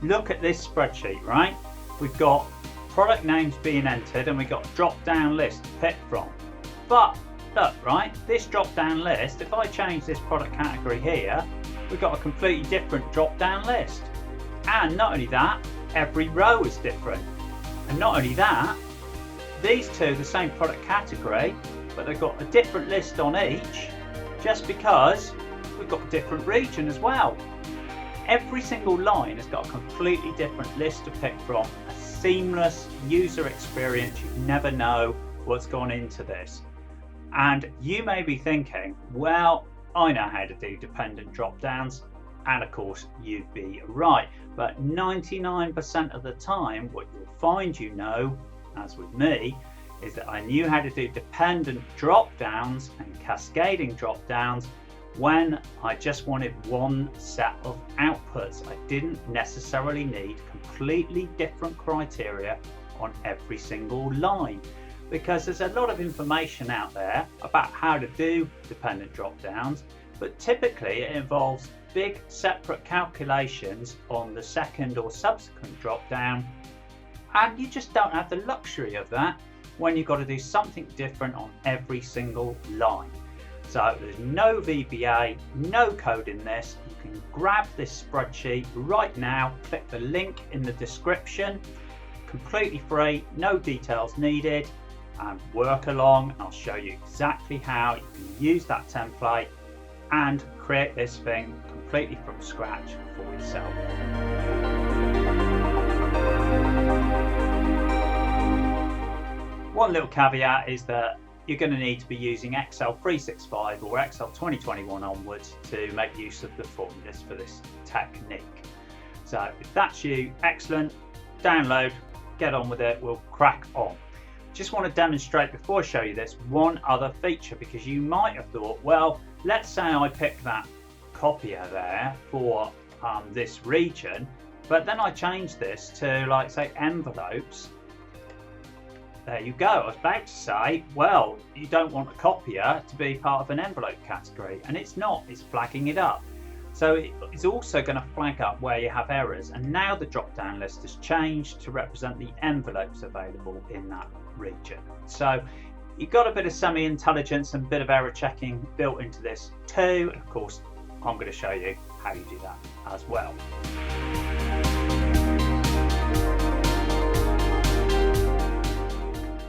look at this spreadsheet, right? We've got product names being entered and we've got a drop down list to pick from. But look, right, this drop down list, if I change this product category here, we've got a completely different drop down list. And not only that, every row is different. And not only that, these two are the same product category, but they've got a different list on each, just because we've got a different region as well. Every single line has got a completely different list to pick from, a seamless user experience. You never know what's gone into this. And you may be thinking, well, I know how to do dependent drop downs. And of course, you'd be right. But 99% of the time, what you'll find you know, as with me, is that I knew how to do dependent drop downs and cascading drop downs when I just wanted one set of outputs. I didn't necessarily need completely different criteria on every single line, because there's a lot of information out there about how to do dependent drop downs, but typically it involves big separate calculations on the second or subsequent drop down, and you just don't have the luxury of that when you've got to do something different on every single line. So there's no VBA, no code in this. You can grab this spreadsheet right now, click the link in the description, completely free, no details needed, and work along, and I'll show you exactly how you can use that template and create this thing completely from scratch for yourself. One little caveat is that you're going to need to be using Excel 365 or Excel 2021 onwards to make use of the formulas for this technique. So if that's you, excellent, download, get on with it, we'll crack on. Just want to demonstrate before I show you this one other feature, because you might have thought, well, let's say I pick that copier there for this region, but then I change this to, like, say, envelopes. There you go. I was about to say, well, you don't want a copier to be part of an envelope category, and it's not, it's flagging it up. So it's also going to flag up where you have errors, and now the drop down list has changed to represent the envelopes available in that region. So you've got a bit of semi-intelligence and a bit of error checking built into this too, and of course I'm going to show you how you do that as well.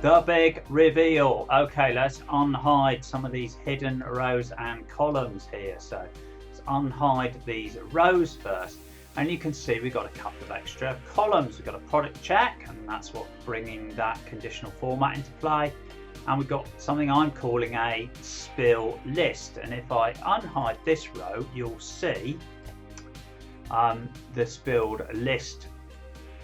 The big reveal. Okay, let's unhide some of these hidden rows and columns here. So let's unhide these rows first, and you can see we've got a couple of extra columns. We've got a product check, and that's what bringing that conditional format into play, and we've got something I'm calling a spill list. And if I unhide this row, you'll see the spilled list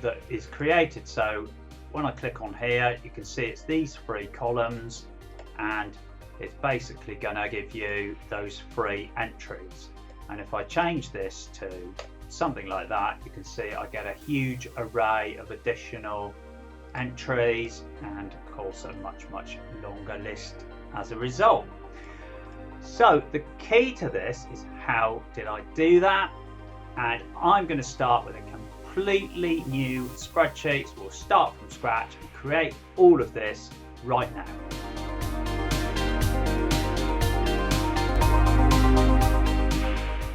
that is created. So when I click on here, you can see it's these three columns, and it's basically going to give you those three entries. And if I change this to something like that, you can see I get a huge array of additional entries, and of course a much longer list as a result. So the key to this is, how did I do that? And I'm going to start with a completely new spreadsheet. So we'll start from scratch and create all of this right now.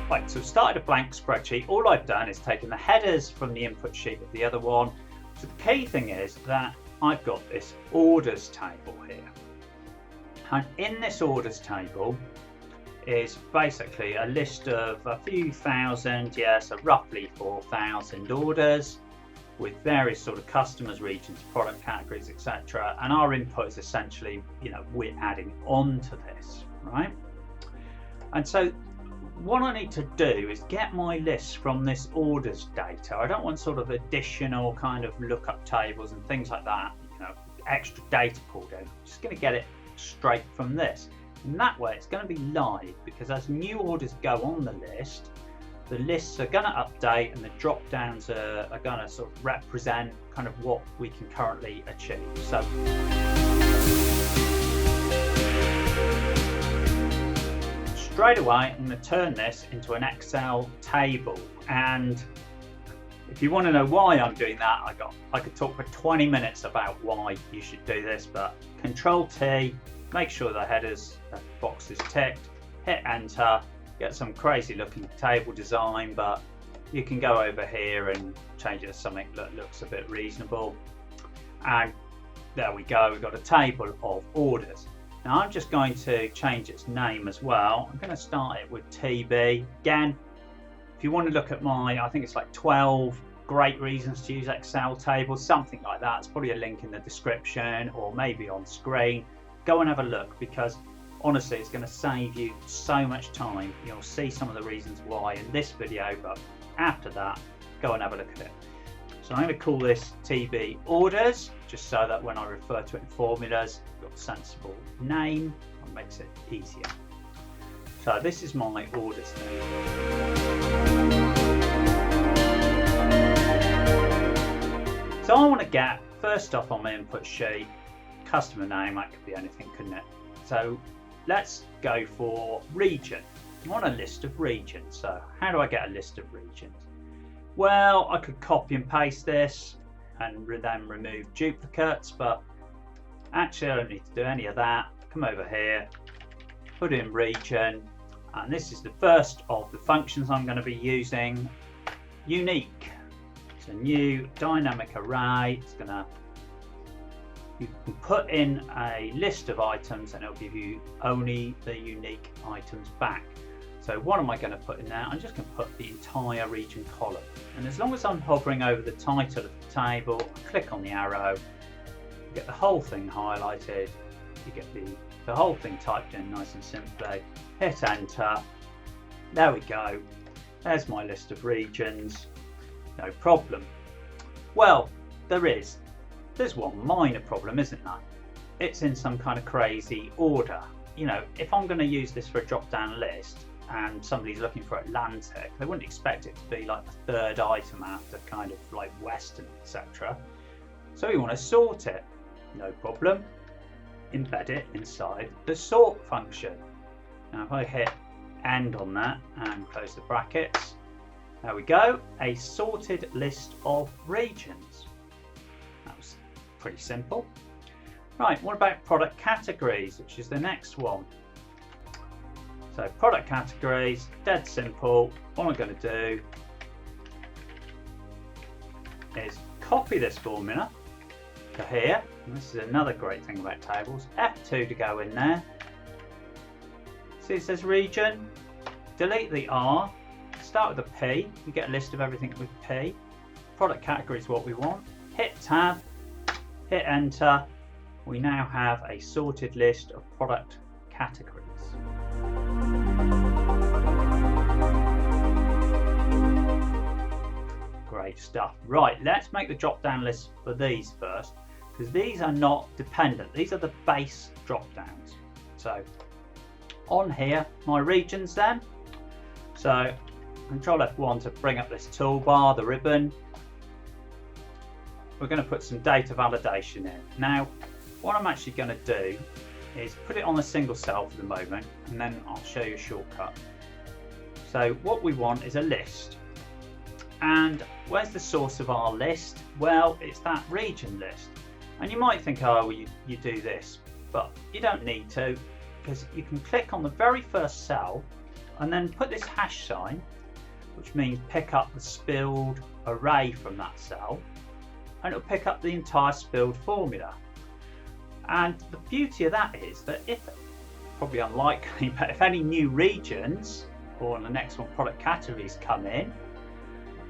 Right, so I've started a blank spreadsheet. All I've done is taken the headers from the input sheet of the other one. So the key thing is that I've got this orders table here. And in this orders table is basically a list of a few thousand, so roughly 4,000 orders with various sort of customers, regions, product categories, etc. And our input is essentially, we're adding on to this, right? And so what I need to do is get my lists from this orders data. I don't want sort of additional kind of lookup tables and things like that, extra data pulled in. I'm just going to get it straight from this. And that way it's going to be live, because as new orders go on the lists are going to update, and the drop downs are going to sort of represent kind of what we can currently achieve. So straight away I'm going to turn this into an Excel table, and If you want to know why I'm doing that, I could talk for 20 minutes about why you should do this, but Control T, make sure the headers box is ticked, hit enter, get some crazy looking table design, but you can go over here and change it to something that looks a bit reasonable. And there we go, we've got a table of orders. Now I'm just going to change its name as well. I'm going to start it with TB. Again, if you want to look at I think it's like 12 great reasons to use Excel tables, something like that. It's probably a link in the description or maybe on screen. Go and have a look, because honestly it's going to save you so much time. You'll see some of the reasons why in this video, but after that, go and have a look at it. So I'm going to call this TB orders, just so that when I refer to it in formulas, it's got a sensible name and makes it easier. So this is my orders name. So I want to get, first off on my input sheet, customer name. That could be anything, couldn't it? So let's go for region. I want a list of regions. So how do I get a list of regions? Well, I could copy and paste this and then remove duplicates, but actually I don't need to do any of that. Come over here, put in region, and this is the first of the functions I'm going to be using. Unique. It's a new dynamic array. You can put in a list of items and it'll give you only the unique items back. So what am I going to put in there? I'm just going to put the entire region column. And as long as I'm hovering over the title of the table, I click on the arrow, you get the whole thing highlighted, you get the whole thing typed in nice and simply, hit enter, there we go, there's my list of regions, no problem. Well, there's one minor problem, isn't there? It's in some kind of crazy order. You know, if I'm going to use this for a drop-down list and somebody's looking for Atlantic, they wouldn't expect it to be like the third item after kind of like Western, etc. So we want to sort it. No problem. Embed it inside the sort function. Now if I hit end on that and close the brackets, there we go, a sorted list of regions. That was pretty simple. Right, what about product categories, which is the next one? So product categories, dead simple. What I'm going to do is copy this formula to here. And this is another great thing about tables. F2 to go in there. See it says region. Delete the R. Start with a P. You get a list of everything with P. Product category is what we want. Hit tab. Hit enter. We now have a sorted list of product categories. Great stuff. Right, let's make the drop down list for these first, because these are not dependent. These are the base drop downs. So on here, my regions then. So Control F1 to bring up this toolbar, the ribbon. We're going to put some data validation in. Now, what I'm actually going to do is put it on a single cell for the moment, and then I'll show you a shortcut. So what we want is a list. And where's the source of our list? Well, it's that region list. And you might think, oh, well, you do this, but you don't need to, because you can click on the very first cell and then put this hash sign, which means pick up the spilled array from that cell, and it'll pick up the entire spilled formula. And the beauty of that is that if, probably unlikely, but if any new regions, or on the next one product categories come in,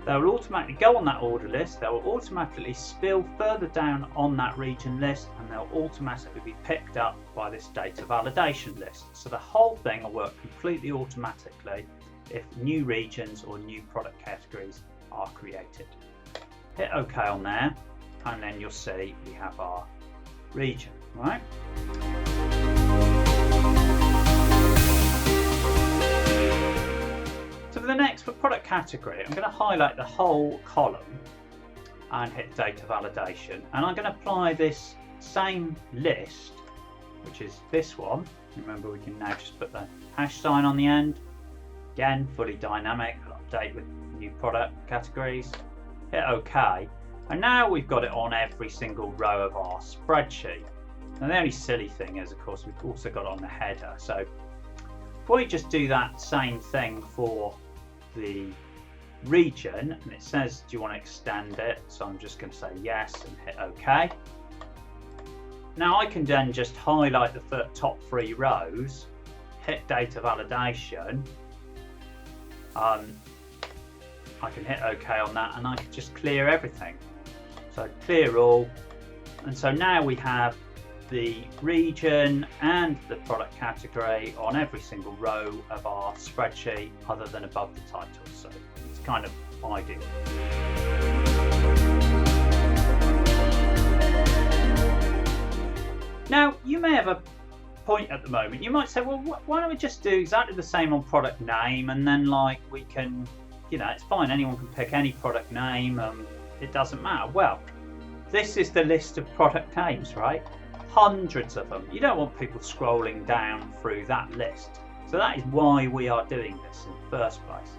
they will automatically go on that order list, they will automatically spill further down on that region list, and they'll automatically be picked up by this data validation list. So the whole thing will work completely automatically if new regions or new product categories are created. Hit OK on there, and then you'll see we have our region, right? So for the next, for product category, I'm going to highlight the whole column and hit data validation, and I'm going to apply this same list, which is this one. Remember, we can now just put the hash sign on the end. Again, fully dynamic, I'll update with new product categories. hit OK, and now we've got it on every single row of our spreadsheet. And the only silly thing is, of course, we've also got it on the header. So if we just do that same thing for the region, and it says, do you want to extend it? So I'm just going to say yes and hit OK. Now I can then just highlight the top 3 rows, hit data validation. I can hit OK on that, and I can just clear everything. So clear all, and so now we have the region and the product category on every single row of our spreadsheet other than above the title. So it's kind of ideal. Now you may have a point at the moment. You might say, well, why don't we just do exactly the same on product name, and then like we can, you know, it's fine, anyone can pick any product name, it doesn't matter. Well, this is the list of product names, right? Hundreds of them. You don't want people scrolling down through that list. So that is why we are doing this in the first place.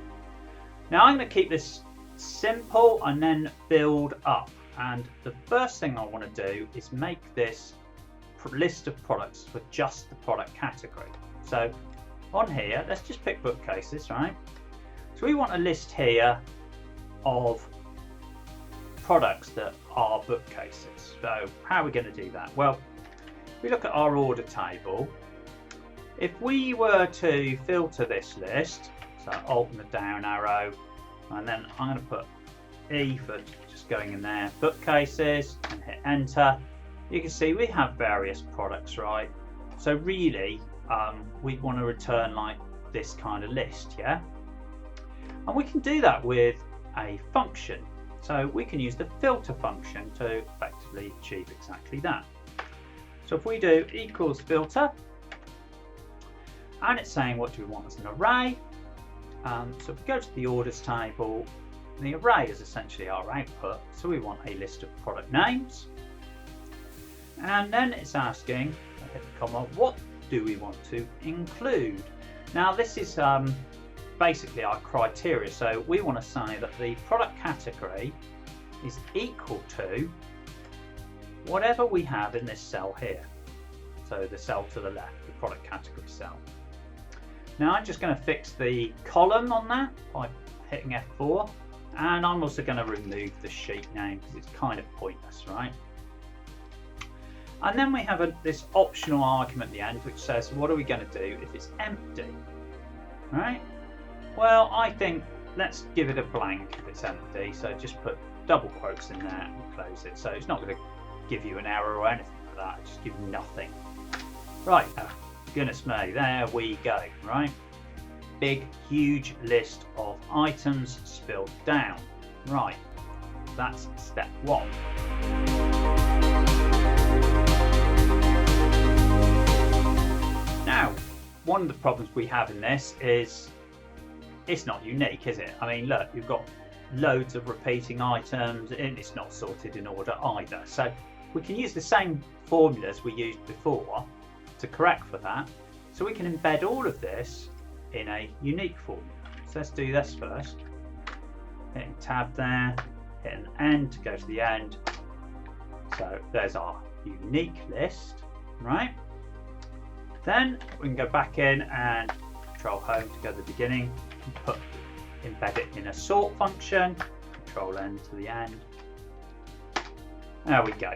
Now I'm going to keep this simple and then build up. And the first thing I want to do is make this list of products for just the product category. So on here, let's just pick bookcases, right? So we want a list here of products that are bookcases. So how are we going to do that? Well, if we look at our order table, if we were to filter this list, so Alt and the down arrow, and then I'm going to put E for just going in there, bookcases, and hit enter, you can see we have various products, right? So really, we want to return like this kind of list, yeah? And we can do that with a function. So we can use the filter function to effectively achieve exactly that. So if we do equals filter, and it's saying what do we want as an array. So if we go to the orders table, the array is essentially our output. So we want a list of product names. And then it's asking, I hit the comma, what do we want to include? Now this is basically our criteria. So we want to say that the product category is equal to whatever we have in this cell here. So the cell to the left, the product category cell. Now I'm just going to fix the column on that by hitting F4, and I'm also going to remove the sheet name because it's kind of pointless, right? And then we have this optional argument at the end which says what are we going to do if it's empty, right? Well, I think let's give it a blank if it's empty. So just put double quotes in there and close it. So it's not going to give you an error or anything like that. Just give you nothing. Right, goodness me, there we go, right? Big, huge list of items spilled down. Right, that's step 1. Now, one of the problems we have in this is it's not unique, is it? I mean, look, you've got loads of repeating items and it's not sorted in order either. So we can use the same formulas we used before to correct for that. So we can embed all of this in a unique formula. So let's do this first. Hitting tab there, hitting end to go to the end. So there's our unique list, right? Then we can go back in and Control Home to go to the beginning and embed it in a sort function. Control N to the end. There we go.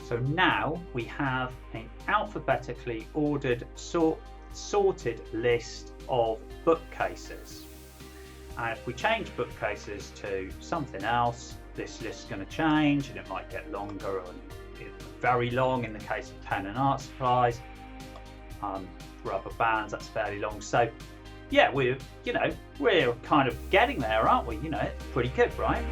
So now we have an alphabetically ordered sorted list of bookcases. And if we change bookcases to something else, this list is going to change and it might get longer or very long in the case of pen and art supplies. Rubber bands, that's fairly long. So yeah, we're kind of getting there, aren't we? It's pretty good, right?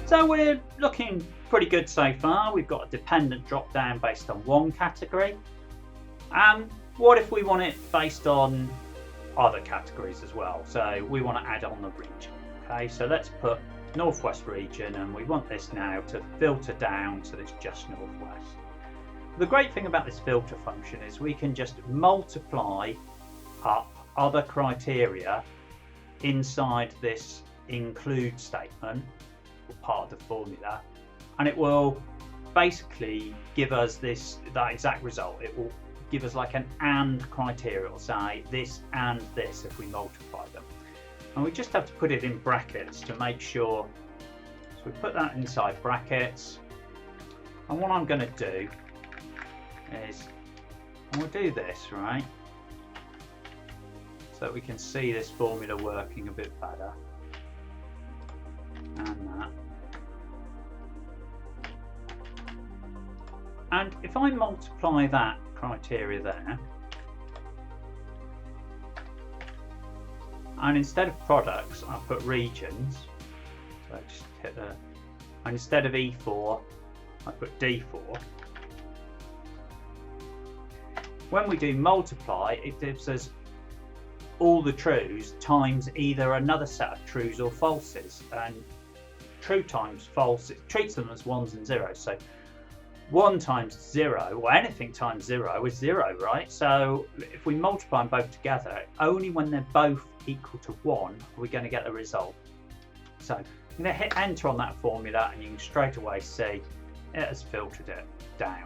So we're looking pretty good so far. We've got a dependent drop down based on one category. What if we want it based on other categories as well? So we want to add on the region. Okay, so let's put Northwest region, and we want this now to filter down so it's just Northwest. The great thing about this filter function is we can just multiply up other criteria inside this include statement, or part of the formula, and it will basically give us that exact result. It will give us like an and criteria. It'll say this and this if we multiply them, and we just have to put it in brackets to make sure. So we put that inside brackets, and what I'm going to do is we'll do this, right, so we can see this formula working a bit better, and that. And if I multiply that criteria there, and instead of products I put regions, so I just hit the, and instead of E4 I put D4. When we do multiply, it gives us all the trues times either another set of trues or falses, and true times false, it treats them as ones and zeros. So 1 times 0, or anything times 0 is 0, right? So if we multiply them both together, only when they're both equal to 1 are we going to get the result. So I'm going to hit enter on that formula, and you can straight away see it has filtered it down.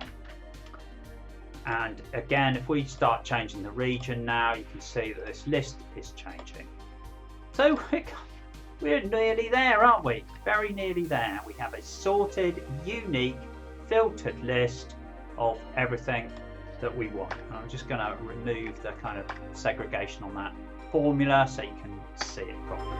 And again, if we start changing the region now, you can see that this list is changing. So we're nearly there, aren't we? Very nearly there. We have a sorted, unique, filtered list of everything that we want. And I'm just going to remove the kind of segregation on that formula so you can see it properly.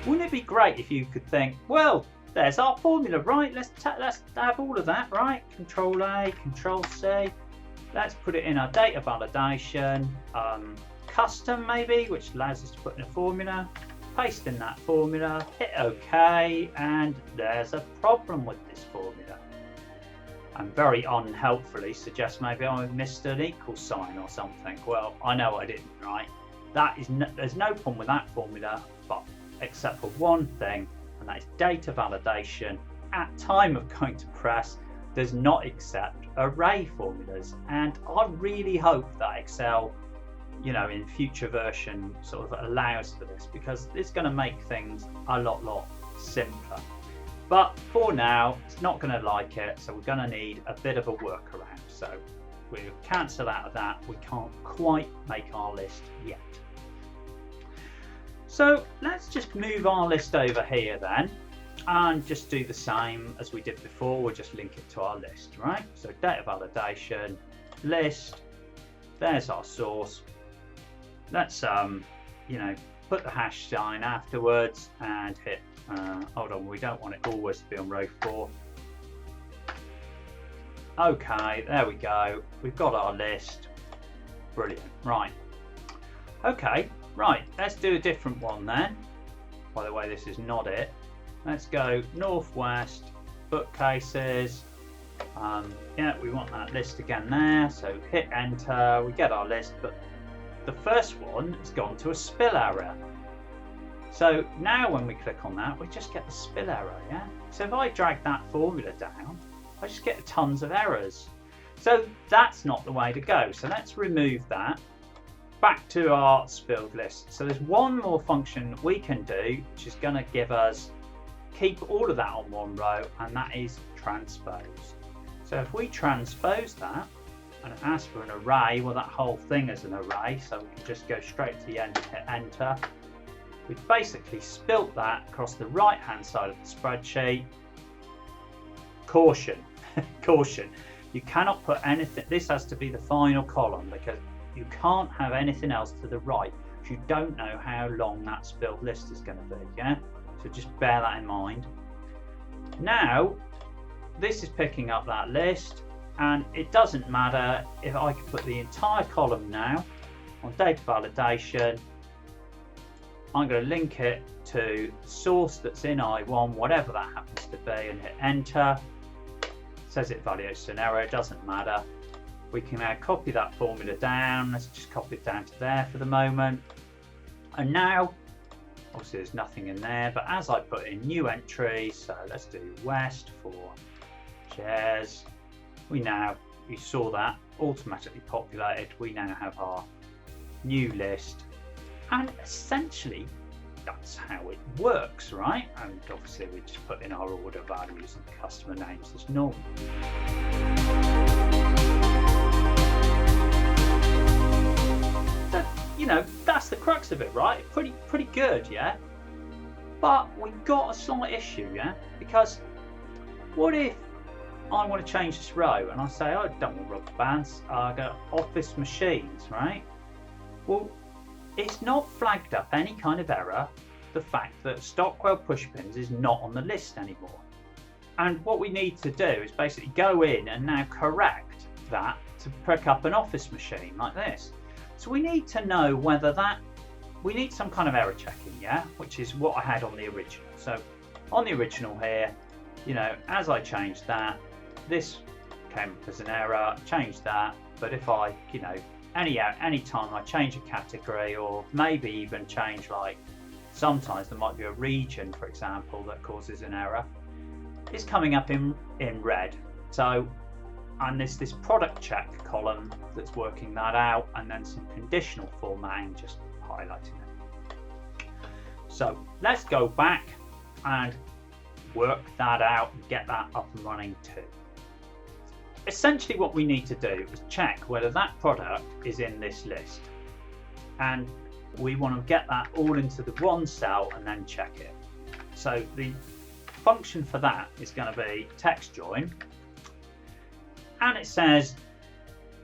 Wouldn't it be great if you could think, well, there's our formula, right? Let's have all of that, right? Control A, Control C. Let's put it in our data validation, custom maybe, which allows us to put in a formula. Paste in that formula, hit OK, and there's a problem with this formula. And very unhelpfully suggest maybe I missed an equal sign or something. Well, I know I didn't, right? There's no problem with that formula, but except for one thing, and that is data validation at time of going to press does not accept array formulas. And I really hope that Excel, you know, in future version sort of allows for this, because it's going to make things a lot simpler. But for now, it's not going to like it, so we're going to need a bit of a workaround. So we'll cancel out of that. We can't quite make our list yet. So let's just move our list over here then, and just do the same as we did before. We'll just link it to our list, right? So data validation, list, there's our source. Let's you know, put the hash sign afterwards and hit hold on, we don't want it always to be on row 4. Okay, there we go, we've got our list. Brilliant. Right, okay, right, let's do a different one then. By the way, this is not it. Let's go northwest, bookcases. Yeah, we want that list again there, so hit enter, we get our list, but the first one has gone to a spill error. So now when we click on that, we just get the spill error, yeah? So if I drag that formula down, I just get tons of errors. So that's not the way to go. So let's remove that. Back to our spilled list. So there's one more function we can do, which is going to give us, keep all of that on one row, and that is transpose. So if we transpose that and ask for an array, well, that whole thing is an array, so we can just go straight to the end and hit enter. We've basically spilt that across the right hand side of the spreadsheet. Caution, caution, you cannot put anything, this has to be the final column, because you can't have anything else to the right if you don't know how long that spilled list is going to be, yeah? So just bear that in mind. Now, this is picking up that list, and it doesn't matter if I can put the entire column now on data validation. I'm going to link it to the source that's in I1, whatever that happens to be, and hit enter. It says it evaluates an error, it doesn't matter. We can now copy that formula down. Let's just copy it down to there for the moment. And now, obviously there's nothing in there, but as I put in new entries, so let's do west for chairs, we now you saw that automatically populated. We now have our new list, and essentially that's how it works, right? And obviously we just put in our order values and customer names as normal. So, you know, that's the crux of it, right? Pretty good, yeah? But we've got a slight issue, yeah? Because what if I want to change this row and I say, oh, I don't want rubber bands, I got office machines, right? Well, it's not flagged up any kind of error, the fact that Stockwell pushpins is not on the list anymore. And what we need to do is basically go in and now correct that to pick up an office machine like this. So we need to know whether we need some kind of error checking, yeah? Which is what I had on the original. So on the original here, you know, as I changed that, this came up as an error, changed that, but if I, you know, any time I change a category, or maybe even change, like sometimes there might be a region, for example, that causes an error, it's coming up in red. So, and there's this product check column that's working that out, and then some conditional formatting just highlighting it. So let's go back and work that out and get that up and running too. Essentially what we need to do is check whether that product is in this list, and we want to get that all into the one cell and then check it. So the function for that is going to be text join, and it says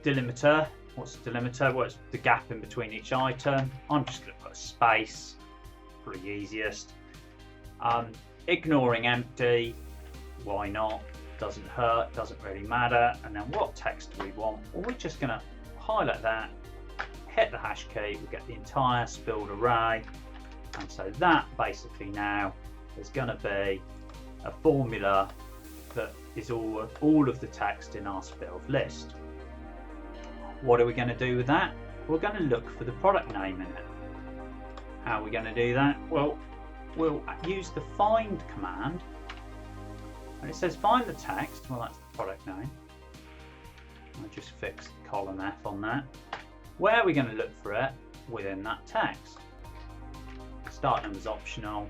delimiter. What's the delimiter? Well, it's the gap in between each item. I'm just going to put a space, pretty easiest. Ignoring empty, why not? Doesn't hurt, doesn't really matter. And then what text do we want? Well, we're just going to highlight that, hit the hash key, we get the entire spilled array. And so that basically now is going to be a formula that is all of the text in our spilled list. What are we going to do with that? We're going to look for the product name in it. How are we going to do that? Well, we'll use the find command. And it says find the text. Well, that's the product name. I'll just fix the column F on that. Where are we going to look for it? Within that text. Start number's optional.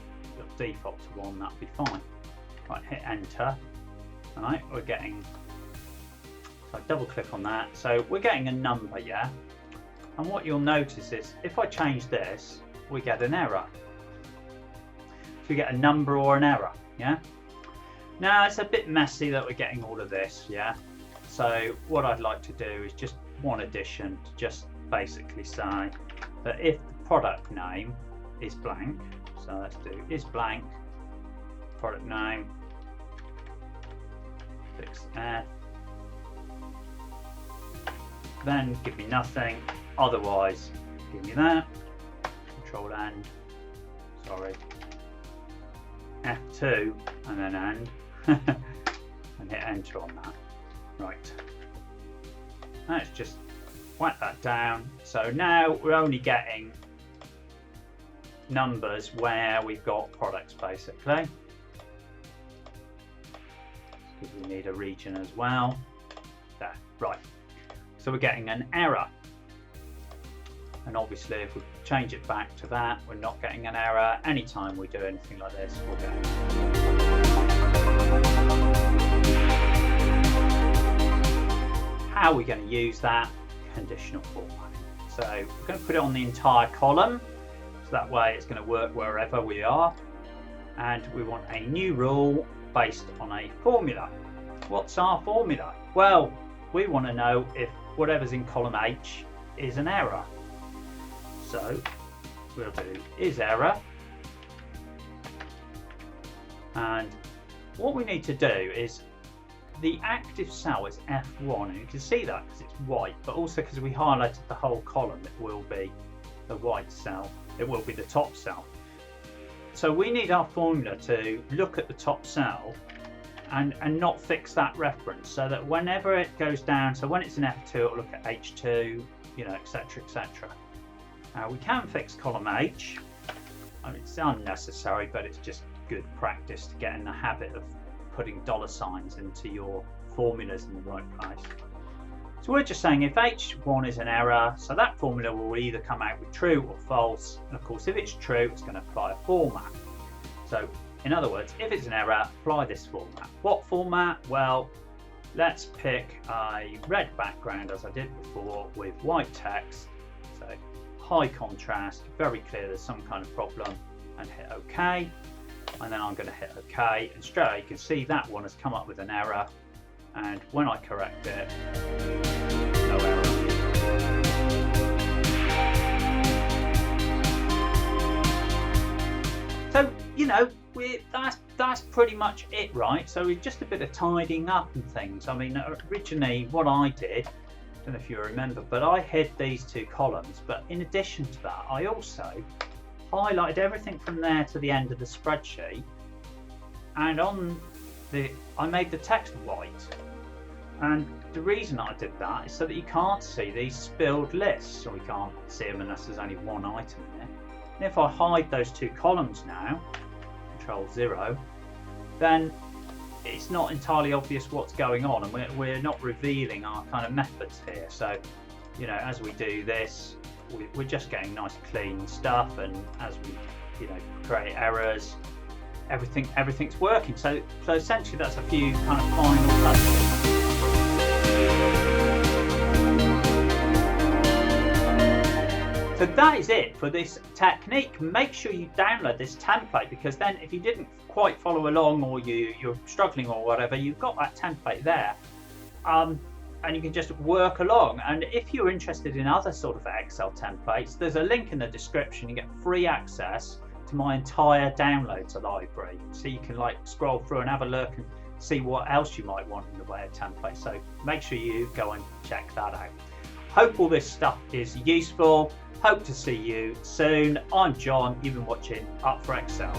Default to 1, that'll be fine. Right, hit enter. Alright, we're getting, so I double click on that. So we're getting a number, yeah? And what you'll notice is if I change this, we get an error. So we get a number or an error, yeah? Now it's a bit messy that we're getting all of this, yeah? So what I'd like to do is just one addition to just basically say that if the product name is blank, so let's do is blank, product name, fix F, then give me nothing, otherwise give me that, control end, sorry, F2 and then end, and hit enter on that. Right, let's just whack that down. So now we're only getting numbers where we've got products basically, because we need a region as well. There, right. So we're getting an error, and obviously if we change it back to that, we're not getting an error. Anytime we do anything like this, we'll get it. How are we going to use that? Conditional formatting. So we're going to put it on the entire column, so that way it's going to work wherever we are. And we want a new rule based on a formula. What's our formula? Well, we want to know if whatever's in column H is an error. So we'll do is error, and what we need to do is the active cell is F1, and you can see that because it's white, but also because we highlighted the whole column, it will be the white cell, it will be the top cell. So we need our formula to look at the top cell and not fix that reference, so that whenever it goes down, so when it's an F2 it'll look at H2, you know, etc, etc. We can fix column H. I mean, it's unnecessary, but it's just good practice to get in the habit of putting $ signs into your formulas in the right place. So we're just saying if H1 is an error, so that formula will either come out with true or false. And of course, if it's true, it's going to apply a format. So in other words, if it's an error, apply this format. What format? Well, let's pick a red background as I did before with white text. So high contrast, very clear there's some kind of problem, and hit OK. And then I'm going to hit OK, and straight away you can see that one has come up with an error. And when I correct it, no error. So, you know, that's pretty much it, right? So it's just a bit of tidying up and things. I mean, originally what I did, I don't know if you remember, but I hid these two columns. But in addition to that, I also highlighted everything from there to the end of the spreadsheet. And I made the text white. And the reason I did that is so that you can't see these spilled lists, so we can't see them unless there's only one item in it. And if I hide those two columns now, Control 0, then it's not entirely obvious what's going on, and we're not revealing our kind of methods here. So, you know, as we do this, we're just getting nice clean stuff, and as we, you know, create errors, everything's working. So essentially that's a few kind of final touches. So that is it for this technique. Make sure you download this template, because then if you didn't quite follow along, or you're struggling or whatever, you've got that template there, and you can just work along. And if you're interested in other sort of Excel templates, there's a link in the description. You get free access to my entire downloads library, so you can like scroll through and have a look and see what else you might want in the way of templates. So make sure you go and check that out. Hope all this stuff is useful. Hope to see you soon. I'm John. You've been watching Up for Excel.